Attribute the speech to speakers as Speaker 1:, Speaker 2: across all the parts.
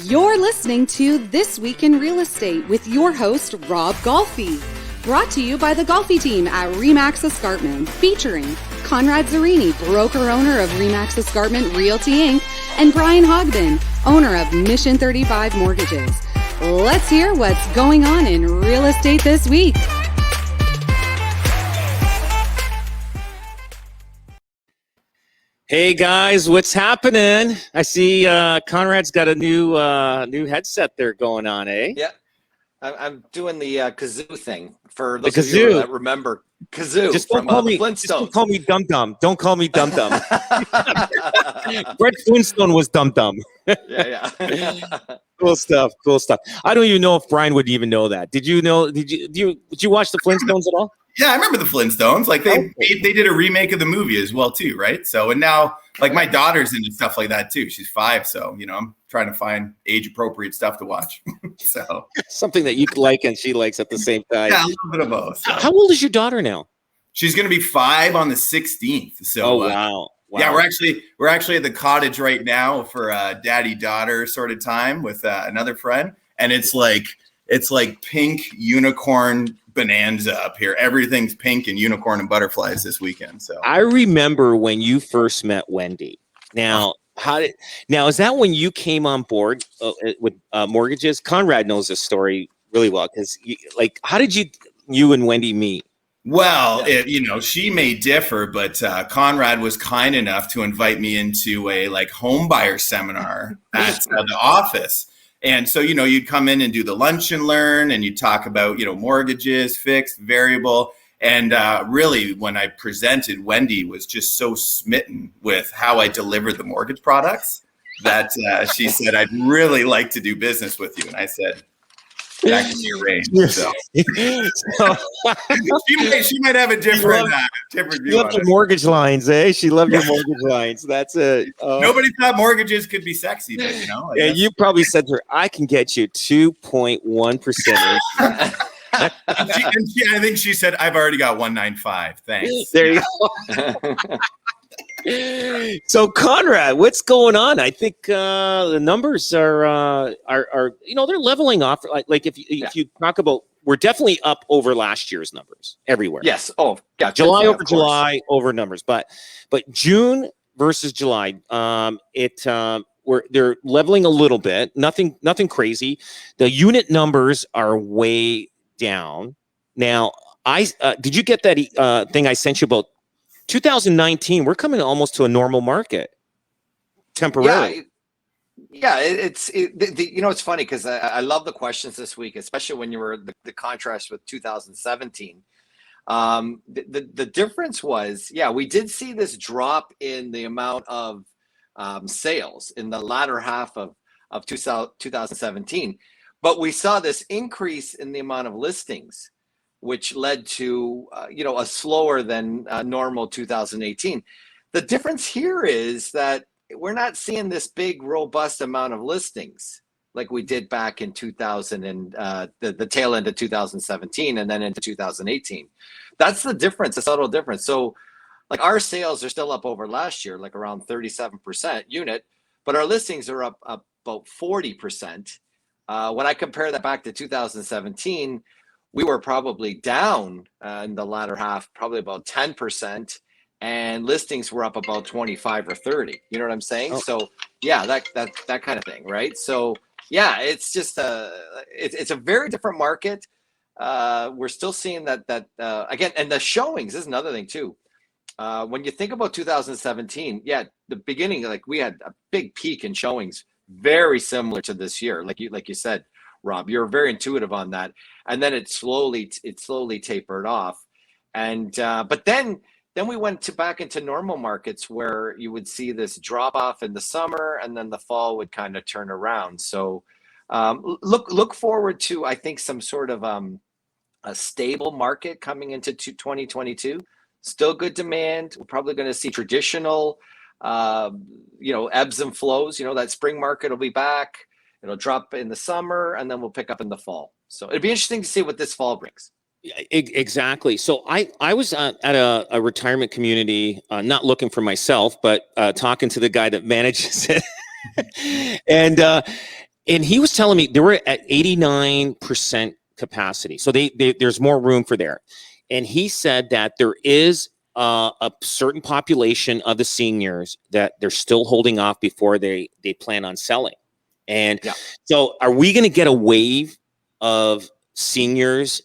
Speaker 1: You're listening to This Week in Real Estate with your host, Rob Golfi. Brought to you by the Golfi Team at REMAX Escarpment, featuring Conrad Zarini, broker-owner of REMAX Escarpment Realty Inc., and Brian Hogben, owner of Mission 35 Mortgages. Let's hear what's going on in real estate this week.
Speaker 2: Hey guys, what's happening? I see Conrad's got a new headset there going on, eh?
Speaker 3: Yeah, I'm doing the kazoo thing for those of you that remember kazoo.
Speaker 2: Just don't call me
Speaker 3: Flintstones.
Speaker 2: Don't call me Dum Dum. Don't call me Dum Dum. Brett Flintstone was Dum Dum.
Speaker 3: Yeah.
Speaker 2: Cool stuff. I don't even know if Brian would even know that. Did you know? Did you watch the Flintstones at all?
Speaker 4: Yeah, I remember the Flintstones. Like they did a remake of the movie as well too, right? So and now like my daughter's into stuff like that too. She's 5, so I'm trying to find age appropriate stuff to watch. So
Speaker 2: something that you like and she likes at the same time.
Speaker 4: Yeah, a little bit of both. So.
Speaker 2: How old is your daughter now?
Speaker 4: She's going to be 5 on the 16th. So
Speaker 2: wow.
Speaker 4: Yeah, we're actually at the cottage right now for daddy-daughter sort of time with another friend, and it's like pink unicorn bonanza up here. Everything's pink and unicorn and butterflies this weekend. So
Speaker 2: I remember when you first met Wendy. Now, is that when you came on board with mortgages? Conrad knows this story really well because how did you and Wendy meet?
Speaker 4: Well, she may differ, but Conrad was kind enough to invite me into a home buyer seminar at the office. And so, you'd come in and do the lunch and learn, and you talk about, mortgages, fixed, variable. And really, when I presented, Wendy was just so smitten with how I delivered the mortgage products that she said, "I'd really like to do business with you." And I said, that can be arranged. So. she might have a different view.
Speaker 2: She loved your mortgage lines, eh? She loved your mortgage lines. That's it.
Speaker 4: Nobody thought mortgages could be sexy, but
Speaker 2: and you probably said to her, "I can get you 2.1%."
Speaker 4: I think she said, "I've already got 195. Thanks."
Speaker 2: There you go. So Conrad, what's going on? I think the numbers are they're leveling off. Like if you talk about, we're definitely up over last year's numbers everywhere.
Speaker 3: Yes. Oh, gotcha.
Speaker 2: July over July over numbers, but June versus July, they're leveling a little bit. Nothing crazy. The unit numbers are way down. Now, did you get that thing I sent you about 2019? We're coming almost to a normal market temporarily.
Speaker 3: Yeah, it's funny because I love the questions this week, especially when you were the contrast with 2017. The difference was, we did see this drop in the amount of sales in the latter half of 2017, but we saw this increase in the amount of listings, which led to a slower than normal 2018. The difference here is that we're not seeing this big, robust amount of listings like we did back in 2000 and the tail end of 2017 and then into 2018. That's the difference, a subtle difference. So our sales are still up over last year, around 37% unit, but our listings are up about 40%. When I compare that back to 2017, we were probably down in the latter half, probably about 10%, and listings were up about 25 or 30. You know what I'm saying? Oh. So yeah, that kind of thing, right? So yeah, it's just it's a very different market. We're still seeing that again, and the showings is another thing too. When you think about 2017, the beginning, we had a big peak in showings, very similar to this year, like you said, Rob. You're very intuitive on that. And then it slowly tapered off, and but then we went back into normal markets where you would see this drop off in the summer, and then the fall would kind of turn around. So look forward to, I think, some sort of a stable market coming into 2022. Still good demand. We're probably going to see traditional ebbs and flows. That spring market will be back. It'll drop in the summer, and then we'll pick up in the fall. So it'd be interesting to see what this fall brings.
Speaker 2: Exactly. So I was at a retirement community, not looking for myself, but talking to the guy that manages it. And And he was telling me they were at 89% capacity. So there's more room for there. And he said that there is a certain population of the seniors that they're still holding off before they plan on selling. And so are we going to get a wave of seniors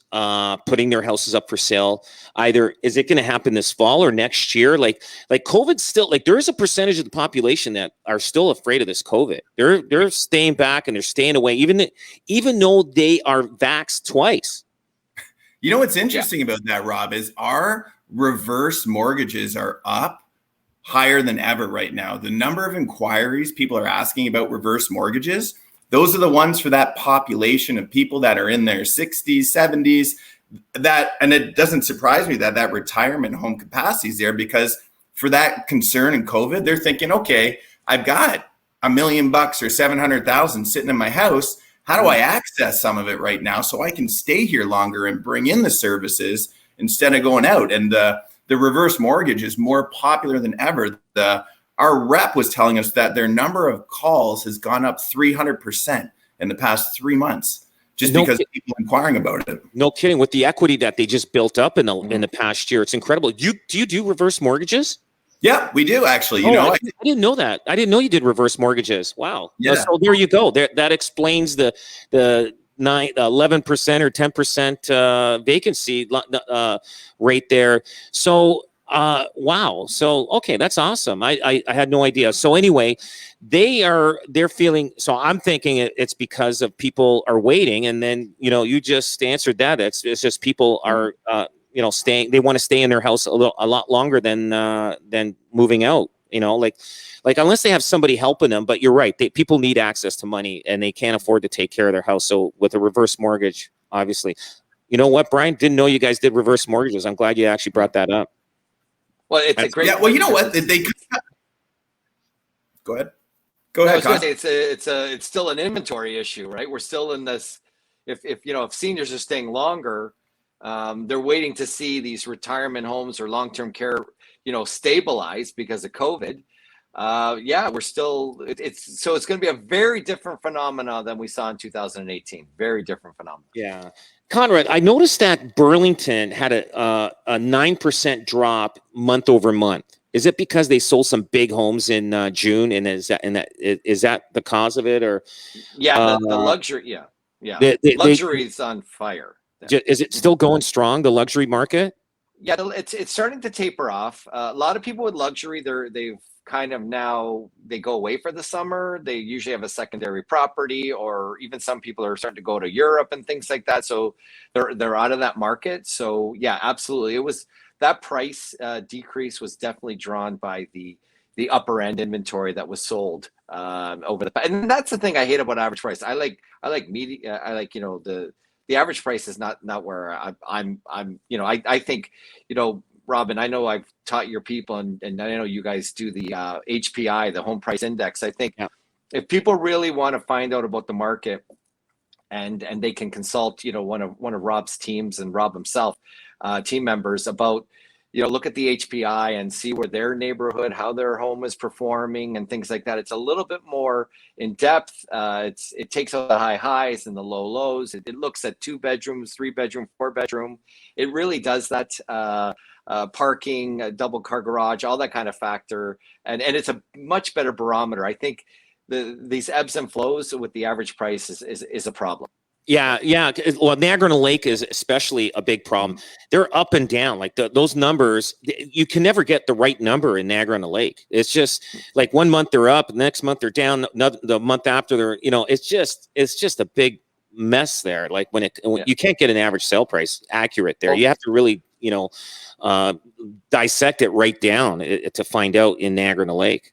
Speaker 2: putting their houses up for sale? Either is it going to happen this fall or next year? Like COVID still, like there is a percentage of the population that are still afraid of this COVID. They're staying back and they're staying away, even though they are vaxxed twice.
Speaker 4: You know what's interesting about that, Rob, is our reverse mortgages are up higher than ever right now. The number of inquiries people are asking about reverse mortgages, those are the ones for that population of people that are in their 60s, 70s. And it doesn't surprise me that retirement home capacity is there, because for that concern in COVID, they're thinking, okay, I've got $1 million or 700,000 sitting in my house. How do I access some of it right now so I can stay here longer and bring in the services instead of going out? And the reverse mortgage is more popular than ever. Our rep was telling us that their number of calls has gone up 300% in the past 3 months, just because of people inquiring about it.
Speaker 2: No kidding. With the equity that they just built up in the past year, it's incredible. Do you do reverse mortgages?
Speaker 4: Yeah, we do actually.
Speaker 2: I didn't know that. I didn't know you did reverse mortgages. Wow.
Speaker 4: Yeah.
Speaker 2: So there you go. That explains the 11% or 10% vacancy rate there. So wow. So okay, that's awesome. I had no idea. So anyway, they're feeling. So I'm thinking it's because of people are waiting, and then you just answered that. It's just people are staying. They want to stay in their house a lot longer than moving out. Like unless they have somebody helping them. But you're right. People need access to money, and they can't afford to take care of their house. So with a reverse mortgage, obviously, you know what, Brian? Didn't know you guys did reverse mortgages. I'm glad you actually brought that up.
Speaker 3: Well, it's a great.
Speaker 4: Yeah. Well, you know what? Go ahead. Go ahead.
Speaker 3: It's still an inventory issue, right? We're still in this. If seniors are staying longer, they're waiting to see these retirement homes or long-term care, stabilize because of COVID. We're still. It's going to be a very different phenomena than we saw in 2018. Very different phenomenon.
Speaker 2: Yeah. Conrad, I noticed that Burlington had a 9% drop month over month. Is it because they sold some big homes in June, and is that the cause of it, or?
Speaker 3: Yeah, the luxury. Yeah. Luxury is on fire.
Speaker 2: Is it still going strong, the luxury market?
Speaker 3: Yeah, it's starting to taper off. A lot of people with luxury, they've kind of now they go away for the summer. They usually have a secondary property, or even some people are starting to go to Europe and things like that. So they're out of that market. So yeah, absolutely. It was that price decrease was definitely drawn by the upper end inventory that was sold over and that's the thing I hate about average price. I like media. I like the average price is not where I'm I think Robin, I know I've taught your people, and I know you guys do the HPI, the home price index. I think if people really want to find out about the market, and they can consult, one of Rob's teams and Rob himself, team members about, look at the HPI and see where their neighborhood, how their home is performing and things like that. It's a little bit more in depth. It takes out the high highs and the low lows. It looks at 2 bedrooms, 3 bedroom, 4 bedroom. It really does that. Parking, a double car garage, all that kind of factor. And it's a much better barometer. I think these ebbs and flows with the average price is a problem.
Speaker 2: Yeah. Well, Niagara on the Lake is especially a big problem. They're up and down. Like those numbers, you can never get the right number in Niagara on the Lake. It's just like 1 month they're up, the next month they're down, the month after they're, it's just a big mess there. Like when you can't get an average sale price accurate there. You have to really, dissect it right down to find out in Niagara on the Lake.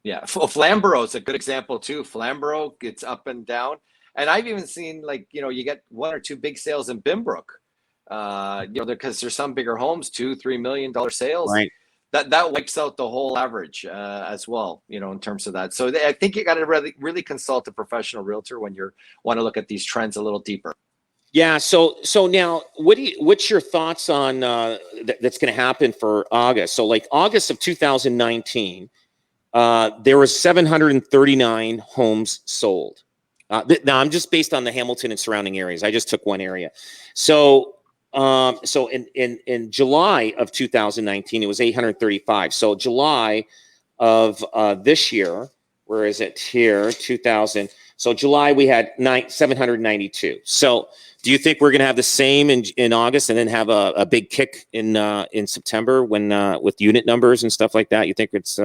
Speaker 3: Yeah. Flamborough is a good example too. Flamborough gets up and down. And I've even seen you get 1 or 2 big sales in Bimbrook, because there's some bigger homes, $2-3 million sales.
Speaker 2: Right.
Speaker 3: That wipes out the whole average as well, in terms of that. So I think you got to really consult a professional realtor when you want to look at these trends a little deeper.
Speaker 2: Yeah. So now, what's your thoughts on that's going to happen for August? So like August of 2019, there were 739 homes sold. Now I'm just based on the Hamilton and surrounding areas. I just took one area. So in July of 2019, it was 835. So July of this year, where is it here? 2000. So July we had 792. So do you think we're going to have the same in August and then have a big kick in September when with unit numbers and stuff like that? You think it's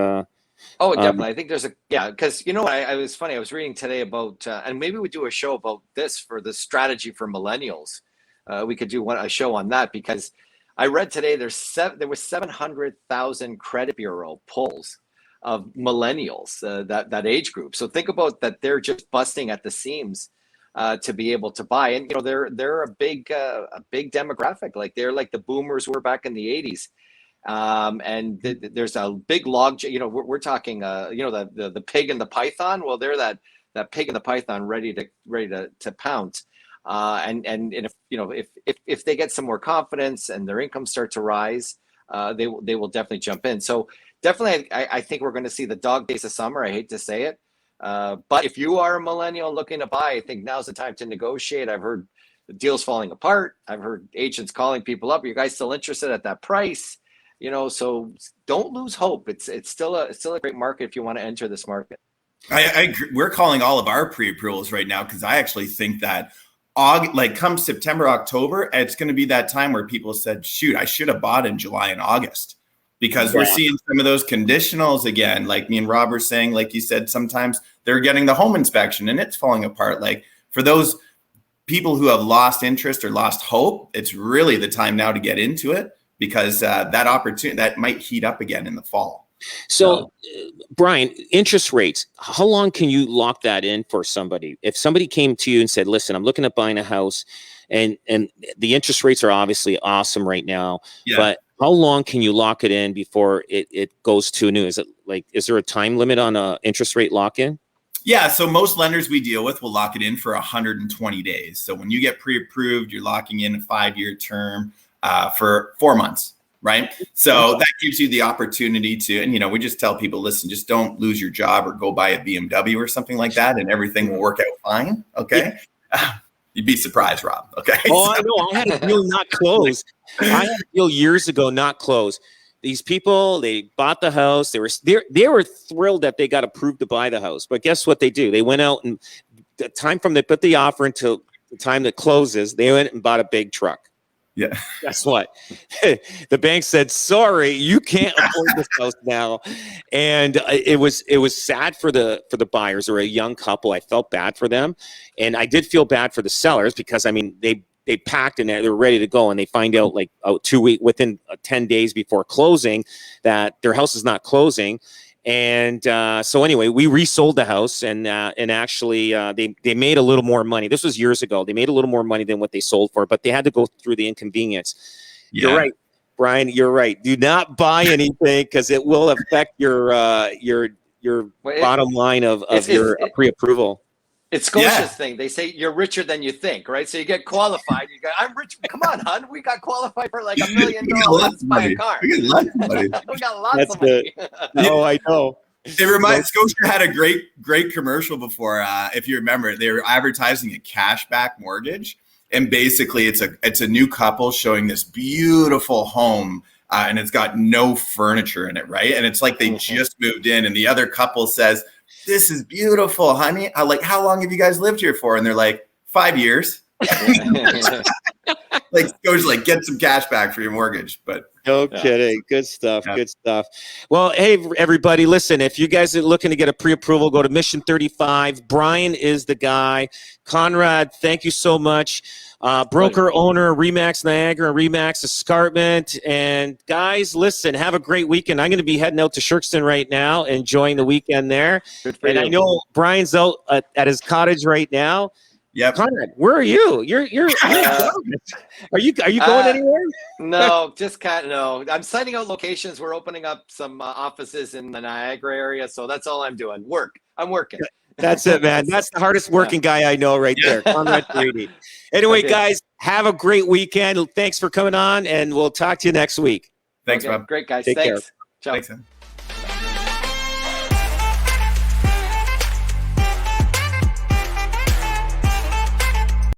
Speaker 3: Oh, definitely. I think there's because you know what, I was funny. I was reading today about, and maybe we do a show about this for the strategy for millennials. We could do a show on that because I read today there was 700,000 credit bureau pulls of millennials, that age group. So think about that; they're just busting at the seams to be able to buy, and they're a big demographic. Like they're like the boomers were back in the 80s. And there's a big log, we're talking, the pig and the python. Well, they're that pig and the python ready to pounce. And if they get some more confidence and their incomes start to rise, they will definitely jump in. So definitely, I think we're going to see the dog days of summer. I hate to say it. But if you are a millennial looking to buy, I think now's the time to negotiate. I've heard the deals falling apart. I've heard agents calling people up. Are you guys still interested at that price? So don't lose hope. It's still a great market if you want to enter this market.
Speaker 4: I agree. We're calling all of our pre-approvals right now because I actually think that come September, October, it's going to be that time where people said, shoot, I should have bought in July and August because we're seeing some of those conditionals again. Like me and Rob were saying, like you said, sometimes they're getting the home inspection and it's falling apart. Like for those people who have lost interest or lost hope, it's really the time now to get into it. Because that opportunity that might heat up again in the fall.
Speaker 2: So, Brian, interest rates. How long can you lock that in for somebody? If somebody came to you and said, "Listen, I'm looking at buying a house, and the interest rates are obviously awesome right now, but how long can you lock it in before it goes to new? Is there a time limit on a interest rate lock in?"
Speaker 4: Yeah, so most lenders we deal with will lock it in for 120 days. So when you get pre-approved, you're locking in a 5-year term. For 4 months, right? So that gives you the opportunity to, and we just tell people, listen, just don't lose your job or go buy a BMW or something like that, and everything will work out fine. Okay, you'd be surprised, Rob. Okay.
Speaker 2: Oh, I know. I had a deal not close. I had a deal years ago not close. These people, they bought the house. They were thrilled that they got approved to buy the house, but guess what they do? They went out and the time from they put the offer until the time that closes, they went and bought a big truck.
Speaker 4: Yeah.
Speaker 2: Guess what? The bank said, sorry, you can't afford this house now. And it was sad for the buyers. They were a young couple. I felt bad for them. And I did feel bad for the sellers because, they packed and they were ready to go. And they find out within 10 days before closing that their house is not closing. And so anyway, we resold the house and actually they made a little more money. This was years ago. They made a little more money than what they sold for, but they had to go through the inconvenience. Yeah. You're right, Brian. You're right. Do not buy anything because it will affect your bottom line of your pre-approval.
Speaker 3: It's Scotia's thing. They say you're richer than you think, right? So you get qualified. You go, I'm rich. Come on, hon. We got qualified for like $1 million to buy a car. We got lots of money.
Speaker 2: Oh, I know.
Speaker 4: It reminds Scotia had a great commercial before. If you remember, they were advertising a cashback mortgage, and basically it's a new couple showing this beautiful home. And it's got no furniture in it, right? And it's like they just moved in, and the other couple says, "This is beautiful, honey. How long have you guys lived here for?" And they're like, 5 years. Goes get some cash back for your mortgage. But
Speaker 2: no kidding. Good stuff. Yeah. Good stuff. Well, hey, everybody, listen, if you guys are looking to get a pre-approval, go to Mission 35. Brian is the guy. Conrad, thank you so much. Broker owner, REMAX Niagara, REMAX Escarpment. And guys, listen, have a great weekend. I'm going to be heading out to Shirkston right now, enjoying the weekend there. And I know Brian's out at his cottage right now.
Speaker 4: Yeah,
Speaker 2: Conrad, where are you? You're are you going anywhere?
Speaker 3: No, no. I'm signing out locations. We're opening up some offices in the Niagara area, so that's all I'm doing. I'm working.
Speaker 2: That's it, man. That's the hardest working guy I know right there, Conrad Brady. Anyway, guys, have a great weekend. Thanks for coming on, and we'll talk to you next week.
Speaker 4: Thanks, Rob.
Speaker 3: Great, guys.
Speaker 2: Take care.
Speaker 3: Ciao.
Speaker 4: Thanks, man.